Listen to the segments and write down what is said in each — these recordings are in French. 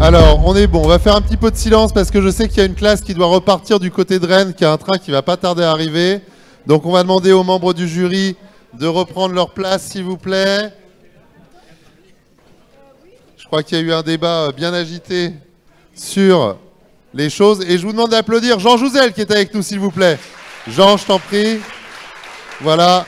Alors, on est bon. On va faire un petit peu de silence parce que je sais qu'il y a une classe qui doit repartir du côté de Rennes, qui a un train qui va pas tarder à arriver. Donc, on va demander aux membres du jury de reprendre leur place, s'il vous plaît. Je crois qu'il y a eu un débat bien agité sur les choses. Et je vous demande d'applaudir Jean Jouzel qui est avec nous, s'il vous plaît. Jean, je t'en prie. Voilà.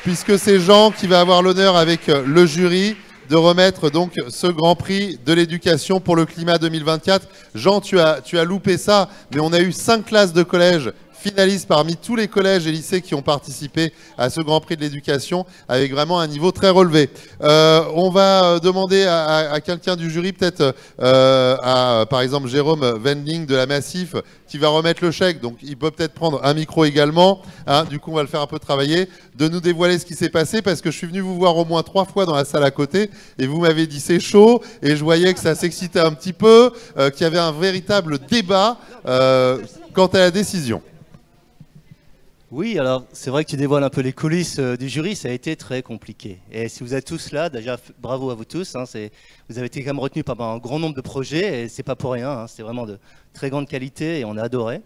Puisque c'est Jean qui va avoir l'honneur avec le jury de remettre donc ce Grand Prix de l'éducation pour le climat 2024. Jean, tu as loupé ça, mais on a eu 5 classes de collège finalistes parmi tous les collèges et lycées qui ont participé à ce Grand Prix de l'éducation avec vraiment un niveau très relevé. On va demander à quelqu'un du jury, peut-être à par exemple Jérôme Wendling de la Massif, qui va remettre le chèque, donc il peut peut-être prendre un micro également, hein, du coup on va le faire un peu travailler, de nous dévoiler ce qui s'est passé, parce que je suis venu vous voir au moins 3 fois dans la salle à côté, et vous m'avez dit c'est chaud, et je voyais que ça s'excitait un petit peu, qu'il y avait un véritable débat quant à la décision. Oui, alors c'est vrai que tu dévoiles un peu les coulisses du jury, ça a été très compliqué. Et si vous êtes tous là, déjà bravo à vous tous, hein, vous avez été quand même retenus par un grand nombre de projets, et c'est pas pour rien, hein, c'est vraiment de très grande qualité et on a adoré.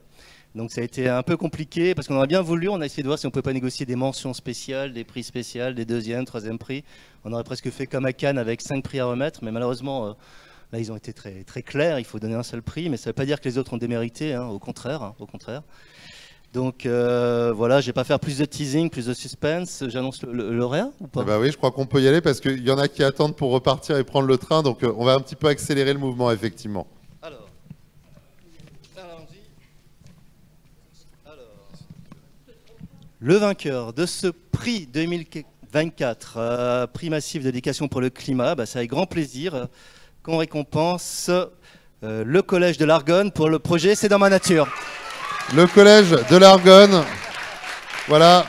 Donc ça a été un peu compliqué parce qu'on aurait bien voulu, on a essayé de voir si on pouvait pas négocier des mentions spéciales, des prix spéciaux, des deuxième, troisième prix. On aurait presque fait comme à Cannes avec 5 prix à remettre, mais malheureusement là ils ont été très, très clairs, il faut donner un seul prix, mais ça ne veut pas dire que les autres ont démérité, hein, au contraire, hein, au contraire. Donc voilà, je ne vais pas faire plus de teasing, plus de suspense. J'annonce le lauréat ou pas? Bah oui, je crois qu'on peut y aller parce qu'il y en a qui attendent pour repartir et prendre le train, donc on va un petit peu accélérer le mouvement, effectivement. Alors, allons-y. Le vainqueur de ce prix 2024, prix massif d'éducation pour le climat, c'est avec grand plaisir qu'on récompense le Collège de l'Argonne pour le projet C'est dans ma nature. Le collège de l'Argonne, voilà,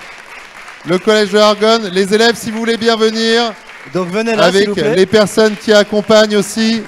le collège de l'Argonne, les élèves si vous voulez bien venir, donc venez là, avec les personnes qui accompagnent aussi,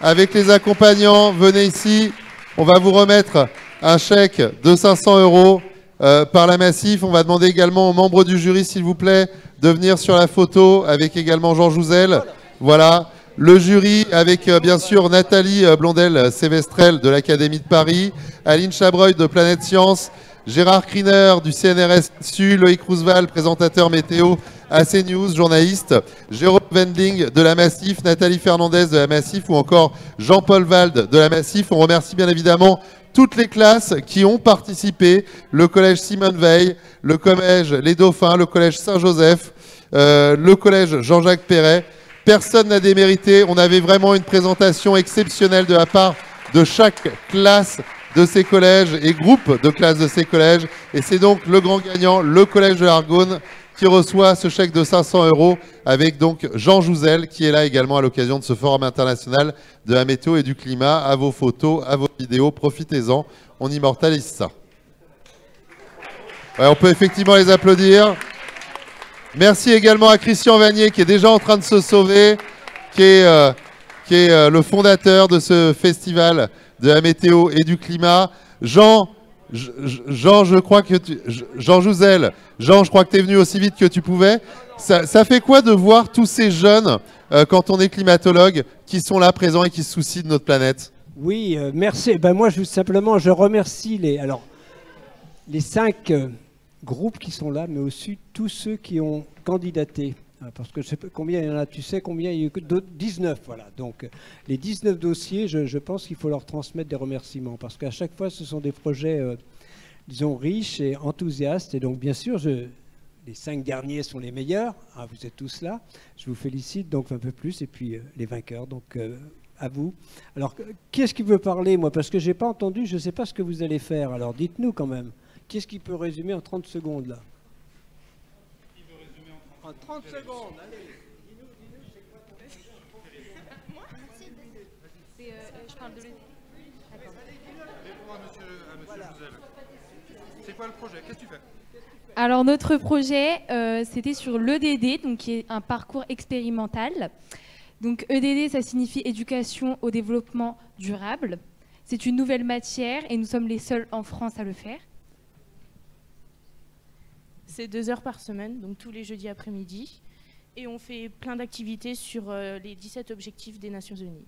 avec les accompagnants, venez ici, on va vous remettre un chèque de 500 € par la Massif. On va demander également aux membres du jury s'il vous plaît de venir sur la photo avec également Jean Jouzel, voilà. Le jury avec bien sûr Nathalie Blondel-Sévestrel de l'Académie de Paris, Aline Chabreuil de Planète Science, Gérard Criner du CNRS-SU, Loïc Roosevelt, présentateur météo à CNews, journaliste, Jérôme Wendling de la Massif, Nathalie Fernandez de la Massif ou encore Jean-Paul Valde de la Massif. On remercie bien évidemment toutes les classes qui ont participé, le collège Simone Veil, le collège Les Dauphins, le collège Saint-Joseph, le collège Jean-Jacques Perret. Personne n'a démérité, on avait vraiment une présentation exceptionnelle de la part de chaque classe de ces collèges et groupe de classes de ces collèges. Et c'est donc le grand gagnant, le collège de l'Argonne, qui reçoit ce chèque de 500 € avec donc Jean Jouzel, qui est là également à l'occasion de ce forum international de la météo et du climat. À vos photos, à vos vidéos, profitez-en, on immortalise ça. Ouais, on peut effectivement les applaudir. Merci également à Christian Vanier qui est déjà en train de se sauver, qui est le fondateur de ce festival de la météo et du climat. Jean, je crois que Jean Jouzel, Jean, je crois que tu es venu aussi vite que tu pouvais. Ça fait quoi de voir tous ces jeunes, quand on est climatologue, qui sont là présents et qui se soucient de notre planète? Oui, merci. Moi, simplement, je remercie les 5... groupes qui sont là, mais aussi tous ceux qui ont candidaté. Parce que je sais pas combien il y en a, tu sais combien il y a eu? 19, voilà. Donc les 19 dossiers, je pense qu'il faut leur transmettre des remerciements. Parce qu'à chaque fois, ce sont des projets, disons, riches et enthousiastes. Et donc, bien sûr, les 5 derniers sont les meilleurs. Ah, vous êtes tous là. Je vous félicite donc un peu plus. Et puis les vainqueurs, donc à vous. Alors, qui est-ce qui veut parler, moi? Parce que je n'ai pas entendu, je ne sais pas ce que vous allez faire. Alors, dites-nous quand même. Qu'est-ce qui peut résumer en 30 secondes, là? Qui veut résumer en 30 secondes, allez. Dis-nous, c'est quoi ton projet? Moi je parle de Réponds à monsieur Jouzel. C'est quoi le projet? Qu'est-ce que tu fais? Alors, notre projet, c'était sur l'EDD, donc qui est un parcours expérimental. Donc, EDD, ça signifie éducation au développement durable. C'est une nouvelle matière et nous sommes les seuls en France à le faire. C'est 2 heures par semaine, donc tous les jeudis après-midi. Et on fait plein d'activités sur les 17 objectifs des Nations Unies.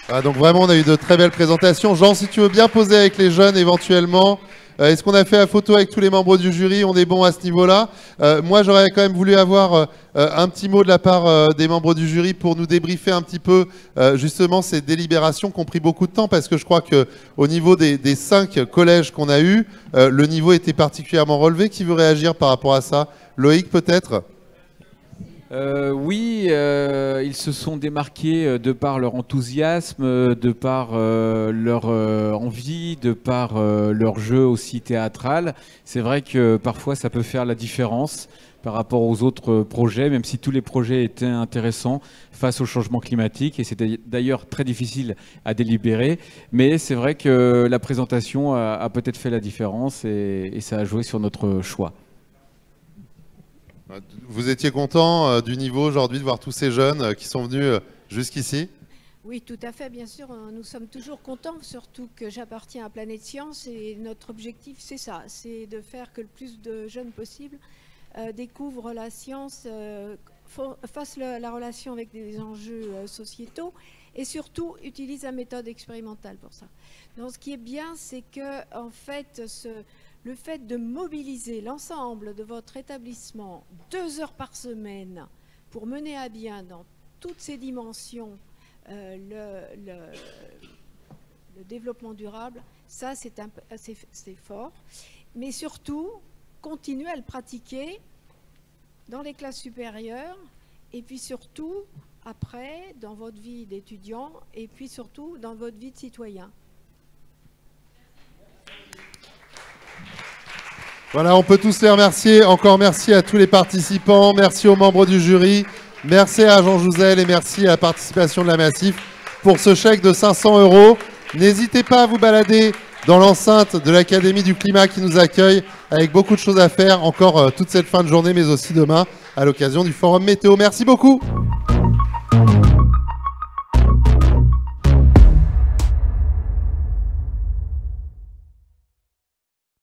Ah, donc vraiment, on a eu de très belles présentations. Jean, si tu veux bien poser avec les jeunes éventuellement. Est-ce qu'on a fait la photo avec tous les membres du jury? On est bon à ce niveau-là. Moi, j'aurais quand même voulu avoir un petit mot de la part des membres du jury pour nous débriefer un petit peu justement ces délibérations qui ont pris beaucoup de temps, parce que je crois qu'au niveau des 5 collèges qu'on a eus, le niveau était particulièrement relevé. Qui veut réagir par rapport à ça? Loïc, peut-être? Oui, ils se sont démarqués de par leur enthousiasme, de par leur envie, de par leur jeu aussi théâtral. C'est vrai que parfois ça peut faire la différence par rapport aux autres projets, même si tous les projets étaient intéressants face au changement climatique, et c'était d'ailleurs très difficile à délibérer. Mais c'est vrai que la présentation a peut-être fait la différence et ça a joué sur notre choix. Vous étiez content du niveau aujourd'hui de voir tous ces jeunes qui sont venus jusqu'ici? Oui, tout à fait, bien sûr. Nous sommes toujours contents, surtout que j'appartiens à Planète Science et notre objectif, c'est ça, c'est de faire que le plus de jeunes possible découvrent la science, fassent la relation avec des enjeux sociétaux et surtout utilisent la méthode expérimentale pour ça. Donc, ce qui est bien, c'est que en fait, le fait de mobiliser l'ensemble de votre établissement 2 heures par semaine pour mener à bien dans toutes ces dimensions le développement durable, ça c'est fort. Mais surtout, continuez à le pratiquer dans les classes supérieures et puis surtout après dans votre vie d'étudiant et puis surtout dans votre vie de citoyen. Voilà, on peut tous les remercier. Encore merci à tous les participants, merci aux membres du jury, merci à Jean Jouzel et merci à la participation de la Massif pour ce chèque de 500 €. N'hésitez pas à vous balader dans l'enceinte de l'Académie du Climat qui nous accueille, avec beaucoup de choses à faire encore toute cette fin de journée, mais aussi demain à l'occasion du Forum Météo. Merci beaucoup.